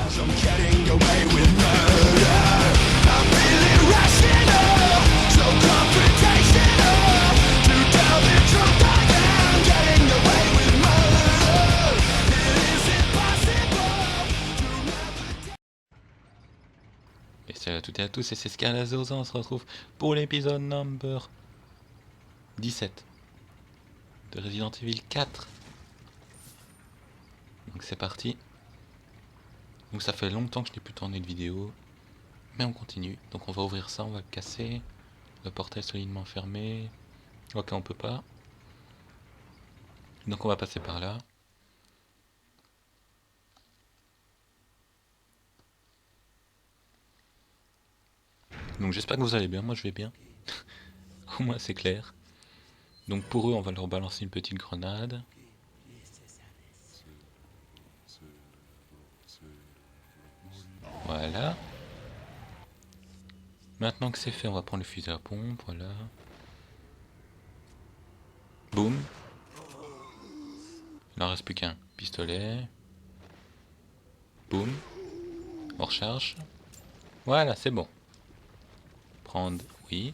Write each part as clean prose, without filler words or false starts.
Et salut à toutes et à tous, et c'est Scalazosa, on se retrouve pour l'épisode number 17 de Resident Evil 4. Donc c'est parti. Donc ça fait longtemps que je n'ai plus tourné de vidéo, mais on continue. Donc on va ouvrir ça, on va le casser. Le portail solidement fermé. Ok, on peut pas. Donc on va passer par là. Donc j'espère que vous allez bien, moi je vais bien. Au moins c'est clair. Donc pour eux on va leur balancer une petite grenade. Voilà. Maintenant que c'est fait, on va prendre le fusil à pompe, voilà. Boum. Il n'en reste plus qu'un. Pistolet. Boum. On recharge. Voilà, c'est bon. Prendre, oui.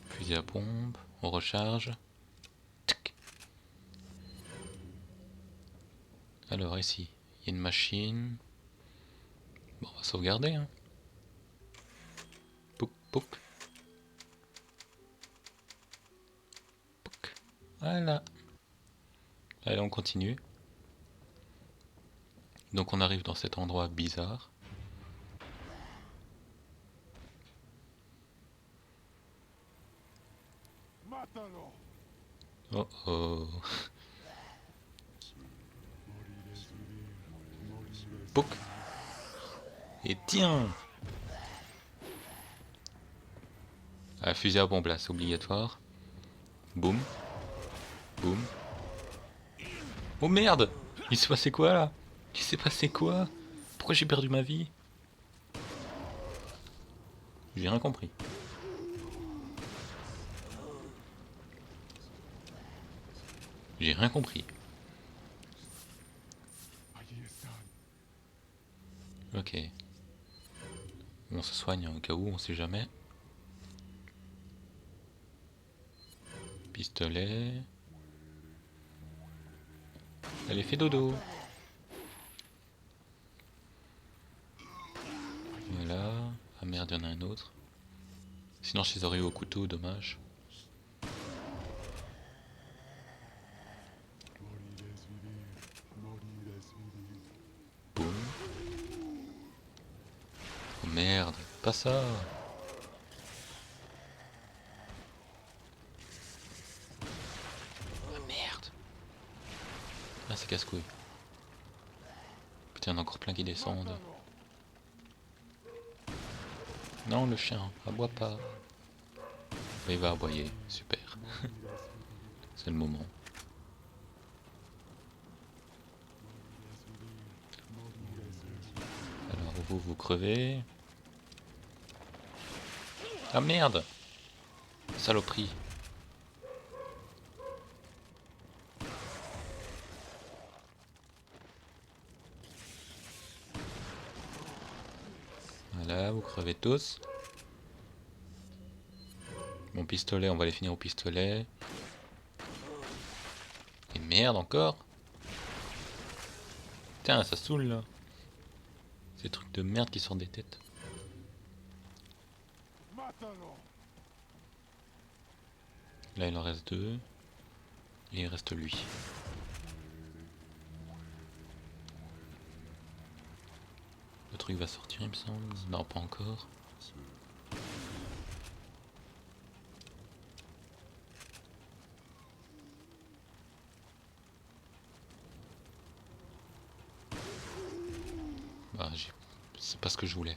Fusil à pompe. On recharge. Tic. Alors ici, il y a une machine. Bon, on va sauvegarder, hein. Pouc, pouc. Pouc. Voilà. Allez, on continue. Donc on arrive dans cet endroit bizarre. Oh oh. Pouc. Et tiens. Ah, fusil à pompe là, c'est obligatoire. Boum. Boum. Oh merde! Il s'est passé quoi là? Il s'est passé quoi? Pourquoi j'ai perdu ma vie? J'ai rien compris. J'ai rien compris. Ok. On se soigne au cas où, on sait jamais. Pistolet. Allez, fais dodo. Voilà. Ah merde, il y en a un autre. Sinon, je les aurais eu au couteau, dommage. Boum. Oh merde, pas ça. Ah merde. Ah, c'est casse-couille. Putain, il y en a encore plein qui descendent. Non, le chien, aboie pas. Il va aboyer, super. C'est le moment. Alors, vous crevez. Ah merde! Saloperie. Voilà, vous crevez tous. Mon pistolet, on va les finir au pistolet. Et merde encore. Putain, ça saoule là. Ces trucs de merde qui sortent des têtes. Là il en reste deux. Et il reste lui. Le truc va sortir il me semble. Non, pas encore. Bah, c'est pas ce que je voulais.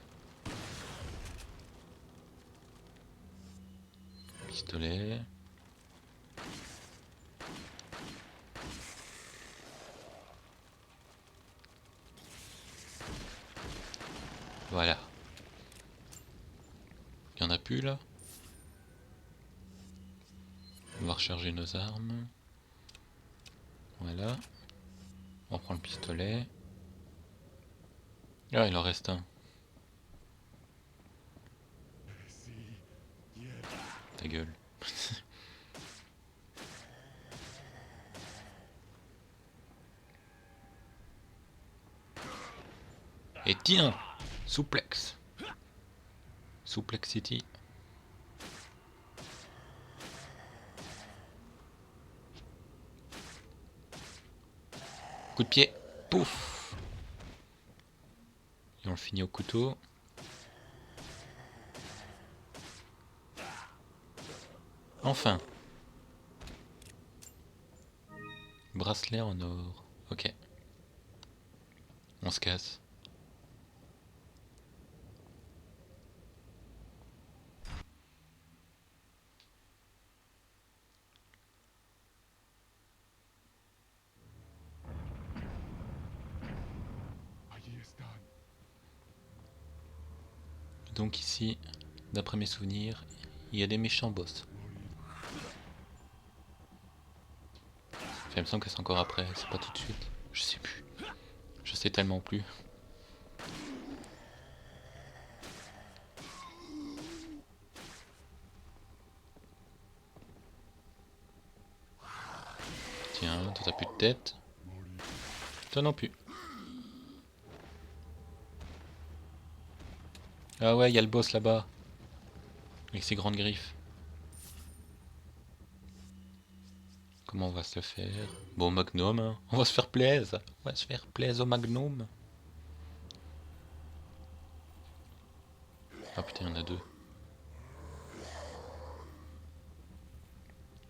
Pistolet. Voilà. Il y en a plus là. On va recharger nos armes. Voilà. On prend le pistolet. Ah, il en reste un. Ta gueule. Et tiens, Souplex. Souplexity. Coup de pied. Pouf. Et on le finit au couteau. Enfin. Bracelet en or. Ok. On se casse. Donc ici, d'après mes souvenirs, il y a des méchants boss. Enfin, il me semble que c'est encore après, c'est pas tout de suite. Je sais plus. Je sais tellement plus. Tiens, toi t'as plus de tête. Toi non plus. Ah ouais, il y a le boss là-bas. Avec ses grandes griffes. Comment on va se le faire? Bon, Magnum, hein. On va se faire plaisir. On va se faire plaisir au Magnum. Ah putain, il y en a deux.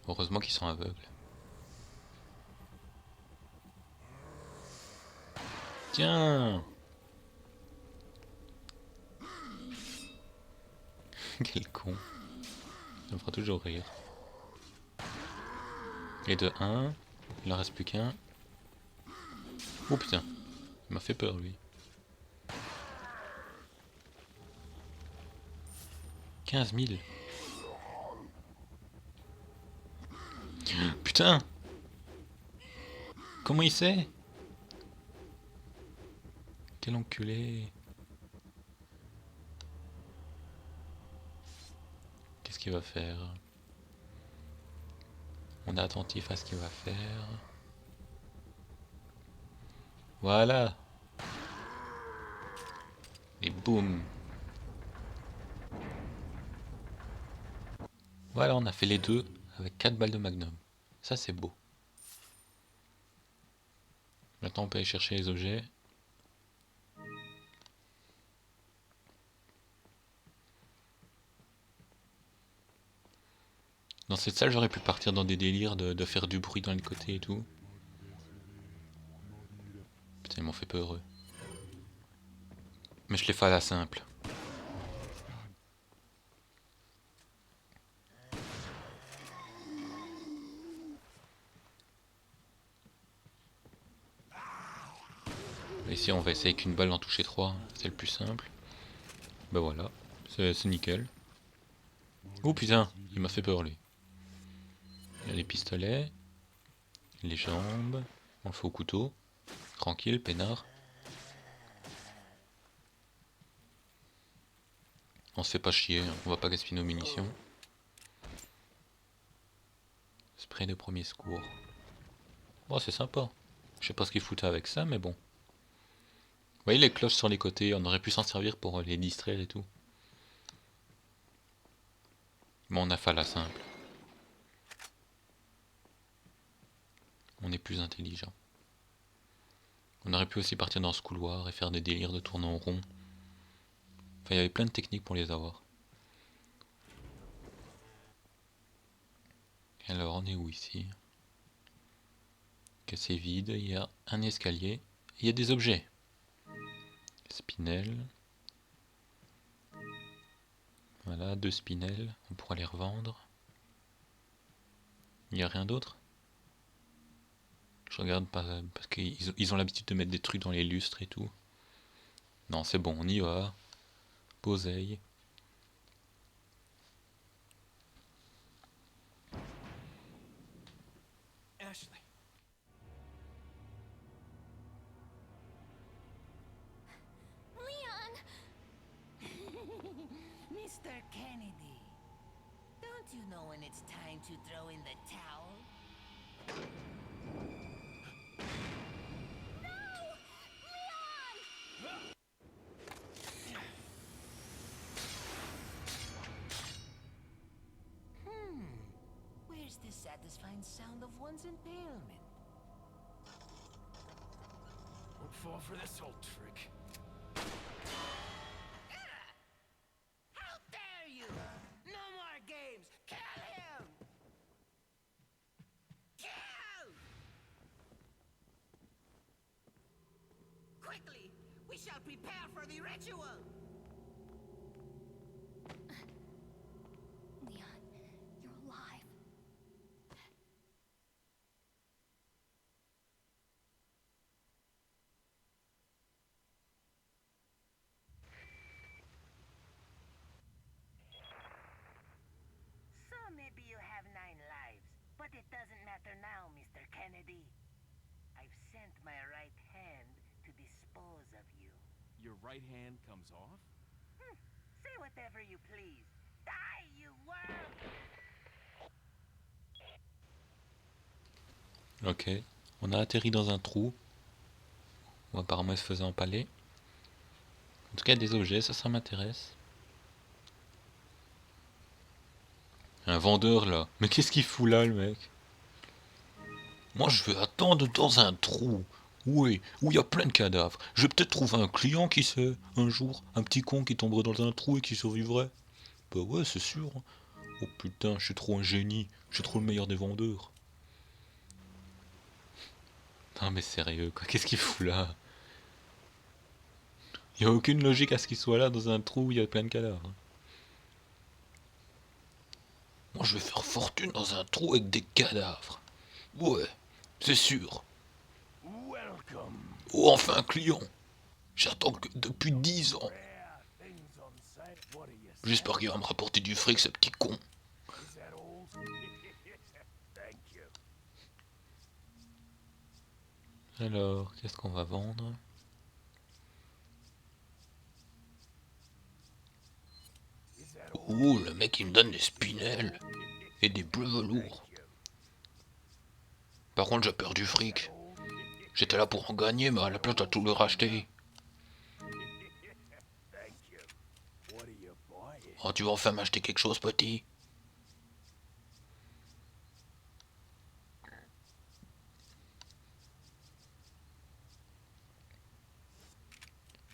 Heureusement qu'ils sont aveugles. Tiens. Quel con. Ça me fera toujours rire. Et de 1, il en reste plus qu'un. Oh putain, il m'a fait peur lui. 15 000. Putain. Comment il sait? Quel enculé. Qu'est-ce qu'il va faire? On est attentif à ce qu'il va faire. Voilà. Et boum. Voilà, on a fait les deux avec 4 balles de magnum. Ça c'est beau. Maintenant on peut aller chercher les objets. Dans cette salle j'aurais pu partir dans des délires de faire du bruit dans les côtés et tout. Putain ils m'ont fait peur eux. Mais je l'ai fait à la simple. Ici on va essayer qu'une balle en toucher 3. C'est le plus simple. Bah voilà. C'est nickel. Oh putain, il m'a fait peur lui. Il y a les pistolets, les jambes, on le fait au couteau, tranquille, peinard. On se fait pas chier, hein, on va pas gaspiller nos munitions. Spray de premier secours. Bon, c'est sympa. Je sais pas ce qu'ils foutent avec ça, mais bon. Vous voyez les cloches sur les côtés, on aurait pu s'en servir pour les distraire et tout. Mais on a fait à la simple. On est plus intelligent. On aurait pu aussi partir dans ce couloir et faire des délires de tourner en rond. Enfin, il y avait plein de techniques pour les avoir. Alors, on est où ici? Que c'est vide, il y a un escalier, il y a des objets. Spinel. Voilà, 2 spinels, on pourra les revendre. Il n'y a rien d'autre? Je regarde parce qu'ils ont l'habitude de mettre des trucs dans les lustres et tout. Non, c'est bon, on y va. Poseille. Ashley. Mr. Kennedy, don't you know when it's time to throw in the towel? Where's the satisfying sound of one's impalement? Won't fall for this old trick. How dare you! No more games! Kill him! Kill! Quickly! We shall prepare for the ritual! Leon, you're alive. So maybe you have 9 lives, but it doesn't matter now, Mr. Kennedy. I've sent my right hand to dispose of you. Your right hand comes off? Say whatever you please. Die, you worm! Ok. On a atterri dans un trou. Où apparemment il se faisait empaler. En tout cas des objets, ça m'intéresse. Un vendeur là. Mais qu'est-ce qu'il fout là le mec? Moi je vais attendre dans un trou. Oui, où il y a plein de cadavres. Je vais peut-être trouver un client qui sait, un jour. Un petit con qui tomberait dans un trou et qui survivrait. Bah ouais, c'est sûr. Oh putain, je suis trop un génie. Je suis trop le meilleur des vendeurs. Non mais sérieux quoi, qu'est-ce qu'il fout là? Il n'y a aucune logique à ce qu'il soit là dans un trou où il y a plein de cadavres. Moi je vais faire fortune dans un trou avec des cadavres. Ouais, c'est sûr. Welcome. Oh, enfin un client. J'attends que depuis 10 ans. Rare things on site. What are you J'espère qu'il va me rapporter du fric, ce petit con. Is that old? Thank you. Alors, qu'est-ce qu'on va vendre? Is that old? Oh, le mec il me donne des spinels et des bleus velours. Par contre, j'ai perdu du fric. J'étais là pour en gagner, mais à la place, j'ai tout le racheter. Thank you. What are you buying? Oh, tu vas enfin m'acheter quelque chose, petit?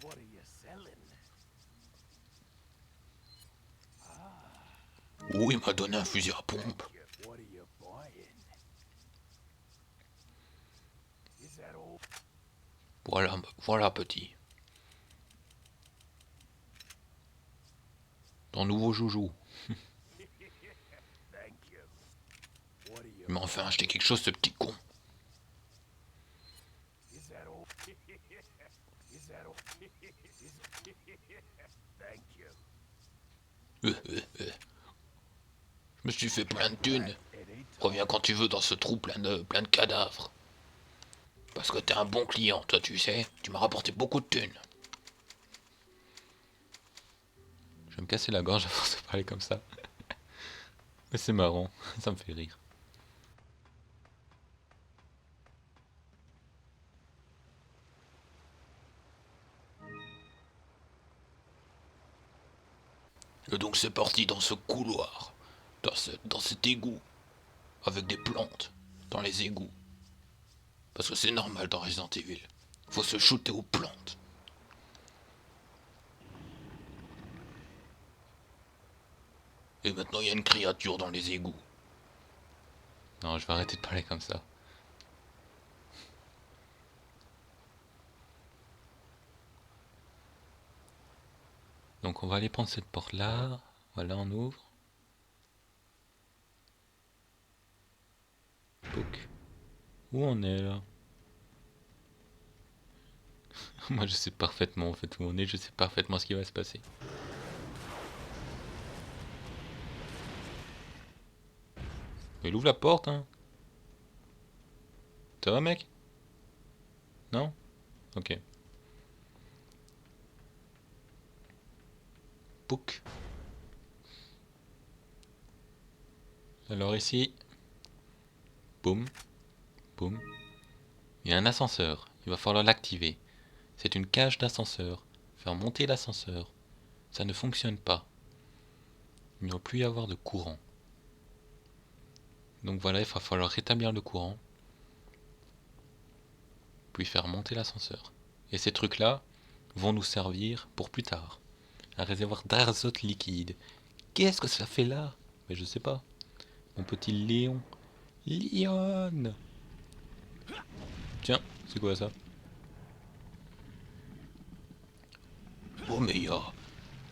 What are you selling? Oh, il m'a donné un fusil à pompe. What are you buying? Is that old? Voilà, voilà, petit. Ton nouveau joujou. Thank you. What are you? Il m'a enfin acheté quelque chose, ce petit con. Is that old? Is that old? Thank you. Je me suis fait plein de thunes. It ain't Reviens quand tu veux dans ce trou plein de cadavres. Parce que t'es un bon client, toi, tu sais. Tu m'as rapporté beaucoup de thunes. Je vais me casser la gorge à force de parler comme ça. Mais c'est marrant, ça me fait rire. Et donc c'est parti dans ce couloir, dans cet égout, avec des plantes, dans les égouts. Parce que c'est normal dans Resident Evil. Faut se shooter aux plantes. Et maintenant il y a une créature dans les égouts. Non, je vais arrêter de parler comme ça. Donc on va aller prendre cette porte là. Voilà, on ouvre. Pouc. Où on est là? Moi je sais parfaitement en fait où on est, je sais parfaitement ce qui va se passer. Mais il ouvre la porte, hein. Ça va, mec? Non? Ok. Pouc. Alors ici, boum, boum. Il y a un ascenseur. Il va falloir l'activer. C'est une cage d'ascenseur. Faire monter l'ascenseur. Ça ne fonctionne pas. Il ne doit plus y avoir de courant. Donc voilà, il va falloir rétablir le courant. Puis faire monter l'ascenseur. Et ces trucs-là vont nous servir pour plus tard. Un réservoir d'azote liquide. Qu'est-ce que ça fait là? Mais je sais pas. Mon petit Léon. Léon! Tiens, c'est quoi ça? Oh, mais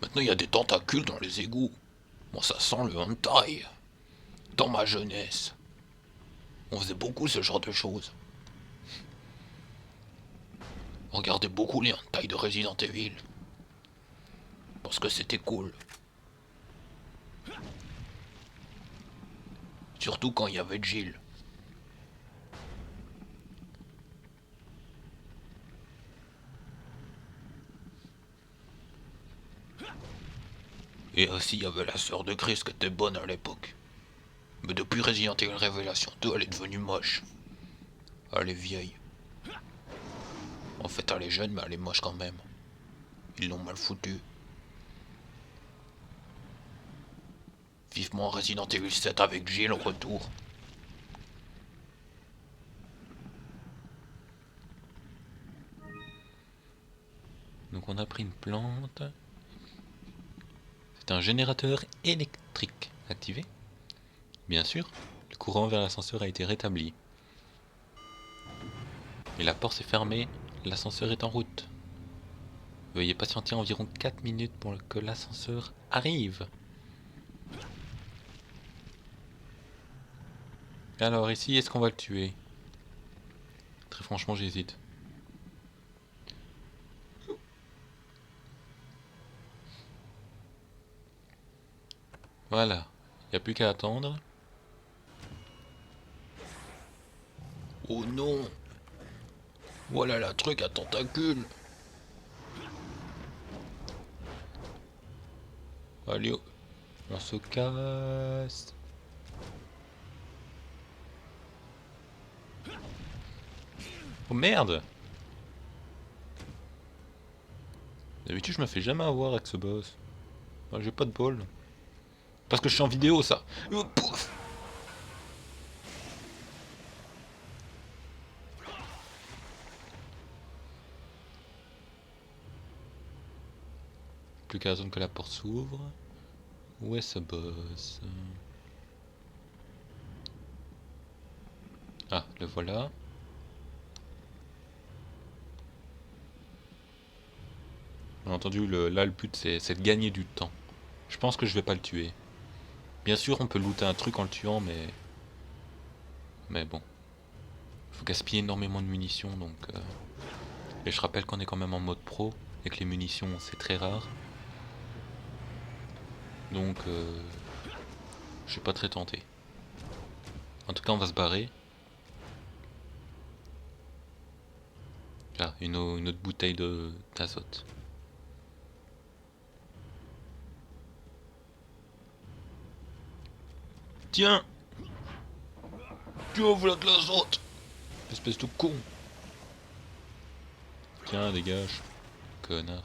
maintenant, il y a des tentacules dans les égouts. Bon, ça sent le hentai. Dans ma jeunesse, on faisait beaucoup ce genre de choses. On regardait beaucoup les hentai de Resident Evil. Parce que c'était cool. Surtout quand il y avait Jill. Et aussi, il y avait la sœur de Chris qui était bonne à l'époque. Mais depuis Resident Evil Révélation 2, elle est devenue moche. Elle est vieille. En fait, elle est jeune, mais elle est moche quand même. Ils l'ont mal foutue. Vivement Resident Evil 7 avec Jill au retour. Donc on a pris une plante. C'est un générateur électrique activé. Bien sûr, le courant vers l'ascenseur a été rétabli. Et la porte s'est fermée, l'ascenseur est en route. Veuillez patienter environ 4 minutes pour que l'ascenseur arrive. Alors ici, est-ce qu'on va le tuer? Très franchement, j'hésite. Voilà, il n'y a plus qu'à attendre. Oh non! Voilà la truc à tentacules! Allez, on se casse. Oh merde! D'habitude, je me fais jamais avoir avec ce boss. Ah, j'ai pas de bol. Parce que je suis en vidéo, ça. Pouf. Plus qu'à attendre que la porte s'ouvre. Où est ce boss? Ah, le voilà. Bien entendu, là, le but, c'est de gagner du temps. Je pense que je vais pas le tuer. Bien sûr, on peut looter un truc en le tuant, mais... Mais bon. Faut gaspiller énormément de munitions, donc... Et je rappelle qu'on est quand même en mode pro, et que les munitions, c'est très rare. Donc... Je suis pas très tenté. En tout cas, on va se barrer. Là, une autre bouteille d'azote. Tiens! Tu ouvres la glaçote! Espèce de con! Tiens, dégage. Connard.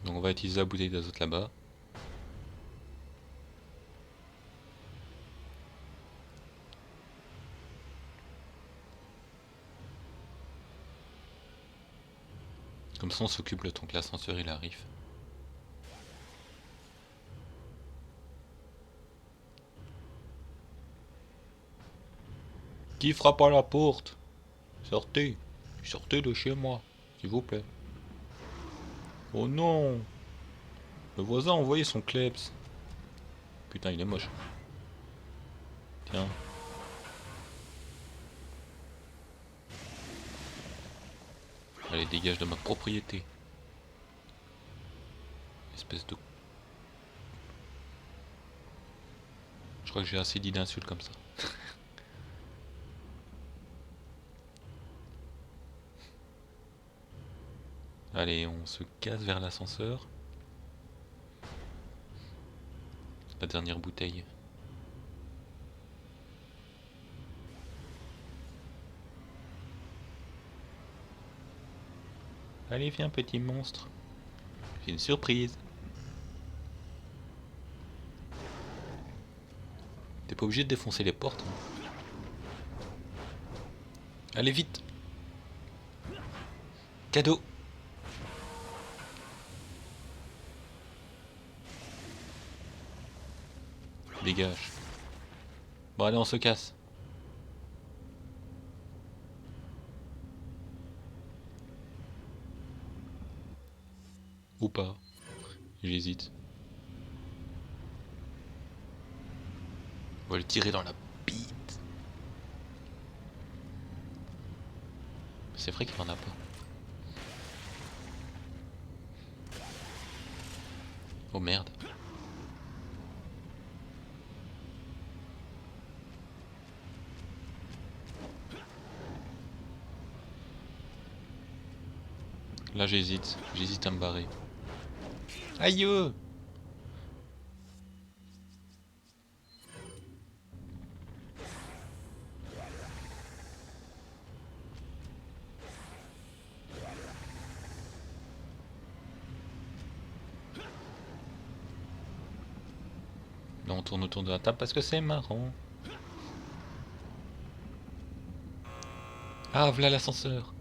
Donc on va utiliser la bouteille d'azote là-bas. Comme ça on s'occupe le temps que l'ascenseur il arrive. Qui frappe à la porte? Sortez. Sortez de chez moi, s'il vous plaît. Oh non! Le voisin a envoyé son kleps. Putain, il est moche. Tiens. Allez, dégage de ma propriété. Espèce de... Je crois que j'ai assez dit d'insultes comme ça. Allez, on se casse vers l'ascenseur. La dernière bouteille. Allez, viens, petit monstre. J'ai une surprise. T'es pas obligé de défoncer les portes. Hein. Allez, vite. Cadeau. Dégage. Bon, allez, on se casse. Ou pas. J'hésite. On va le tirer dans la bite. C'est vrai qu'il en a pas. Oh merde. Là j'hésite à me barrer. Aïe! Là on tourne autour de la table parce que c'est marrant. Ah, voilà l'ascenseur.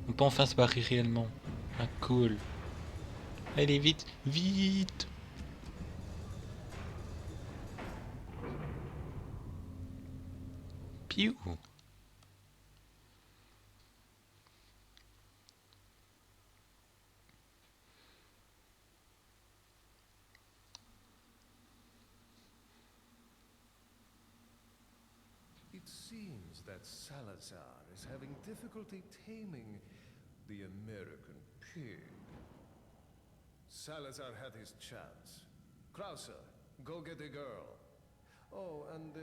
On peut enfin se barrer réellement. Ah cool. Allez vite, vite. Piou. It seems that Salazar is having difficulty taming the American pig. Salazar had his chance. Krauser, go get the girl. Oh, and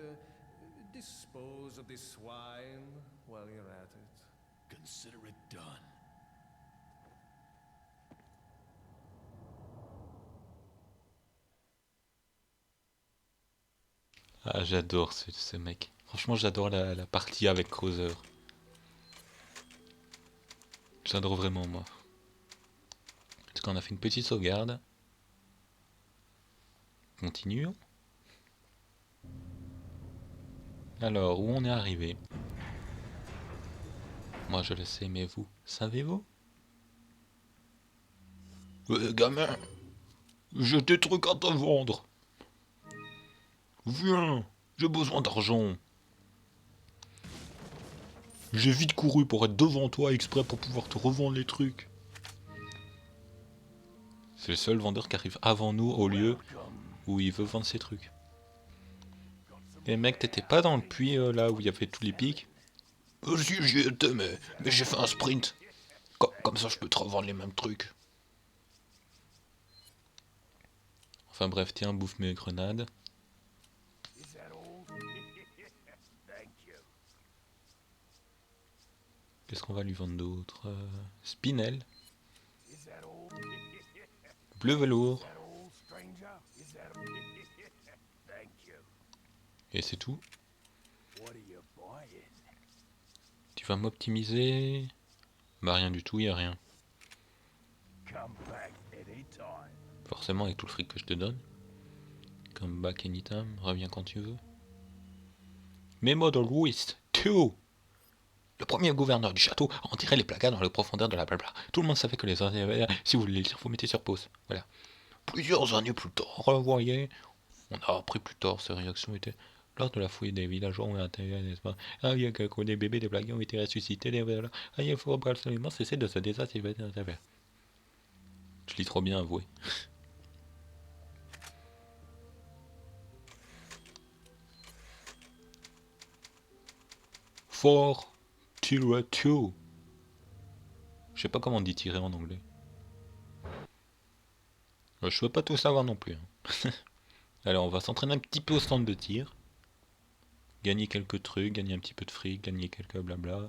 dispose of the swine while you're at it. Consider it done. Ah, j'adore ce mec. Franchement, j'adore la partie avec Krauser. J'adore vraiment, moi. Parce qu'on a fait une petite sauvegarde. Continuons. Alors, où on est arrivé? Moi, je le sais, mais vous, savez-vous? Gamin, j'ai des trucs à te vendre. Viens, j'ai besoin d'argent. J'ai vite couru pour être devant toi exprès pour pouvoir te revendre les trucs. C'est le seul vendeur qui arrive avant nous au lieu où il veut vendre ses trucs. Et mec, t'étais pas dans le puits là où il y avait tous les pics? Si, j'y étais, mais j'ai fait un sprint. Comme ça, je peux te revendre les mêmes trucs. Enfin bref, tiens, bouffe mes grenades. Qu'est-ce qu'on va lui vendre d'autre? Spinel. Bleu velours. Et c'est tout. Tu vas m'optimiser? Bah rien du tout, y a rien. Forcément avec tout le fric que je te donne. Come back anytime, reviens quand tu veux. Mémo de Louis, 2. Le premier gouverneur du château a enterré les placards dans les profondeurs de la blabla. Tout le monde savait que les si vous voulez les lire, vous mettez sur pause. Voilà. Plusieurs années plus tard, Revoyez. On a appris plus tard, ces réactions étaient... Lors de la fouille des villageois ont intérêt, n'est-ce pas? Ah, il y a que des bébés, des blagues ont été ressuscités, ah, il faut absolument cesser de se désactiver. Je lis trop bien, avoué. Fort, tirer, two. Je sais pas comment on dit tirer en anglais. Je veux pas tout savoir non plus. Hein. Alors, on va s'entraîner un petit peu au stand de tir. Gagner quelques trucs, gagner un petit peu de fric, gagner quelques blabla.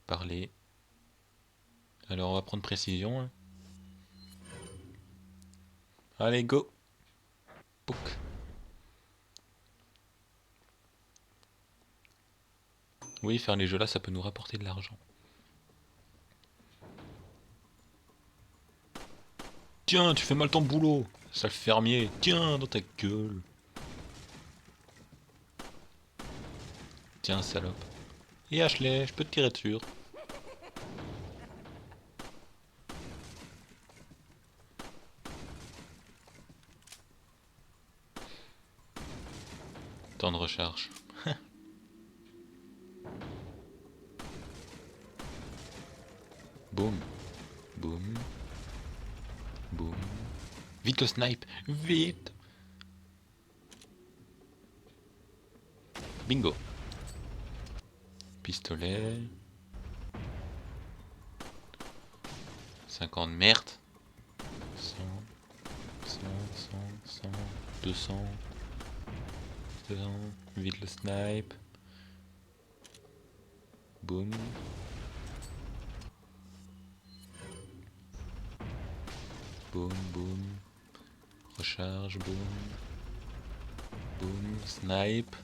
Parler. Alors on va prendre précision. Hein. Allez, go. Pouc. Oui, faire les jeux là, ça peut nous rapporter de l'argent. Tiens, tu fais mal ton boulot, sale fermier. Tiens, dans ta gueule. Tiens, salope. Et Ashley, je peux te tirer dessus. Temps de recharge. Boum. Boum. Boum. Vite le snipe. Vite. Bingo. Pistolet. 50 merde. 100. 100, 100, 100. 200. 200. Vite le snipe. Boum. Boum, boum. Recharge, boum. Boum, snipe.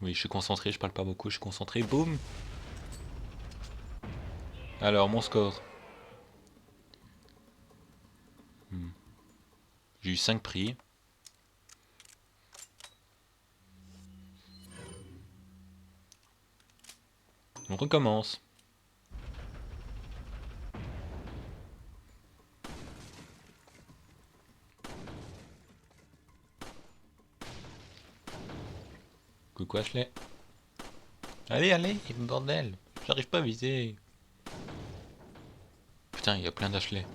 Oui, je suis concentré, je parle pas beaucoup, je suis concentré. Boum. Alors, mon score. J'ai eu 5 prix. On recommence. Coucou Ashley. Allez, allez, bordel. J'arrive pas à viser. Putain, il y a plein d'Ashley.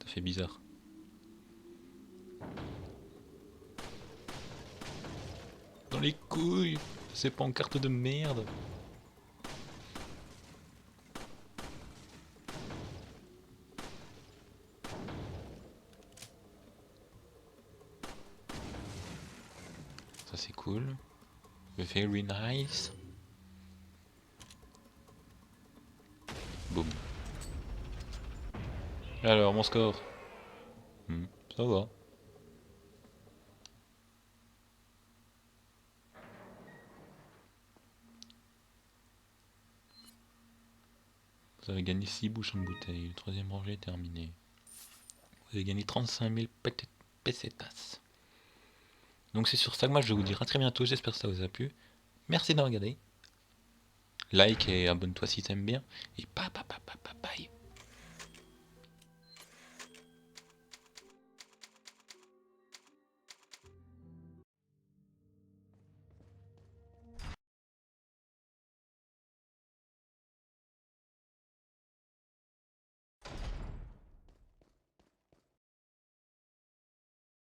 Ça fait bizarre. Dans les couilles. C'est pas en carte de merde. Ça c'est cool. Very nice. Boum. Alors, mon score. Ça va. Vous avez gagné 6 bouchons de bouteille. Le troisième rangée est terminé. Vous avez gagné 35 000 pesetas. Donc c'est sur ça que moi je vais vous dire à très bientôt. J'espère que ça vous a plu. Merci d'avoir regardé. Like et abonne-toi si t'aimes bien. Et pa.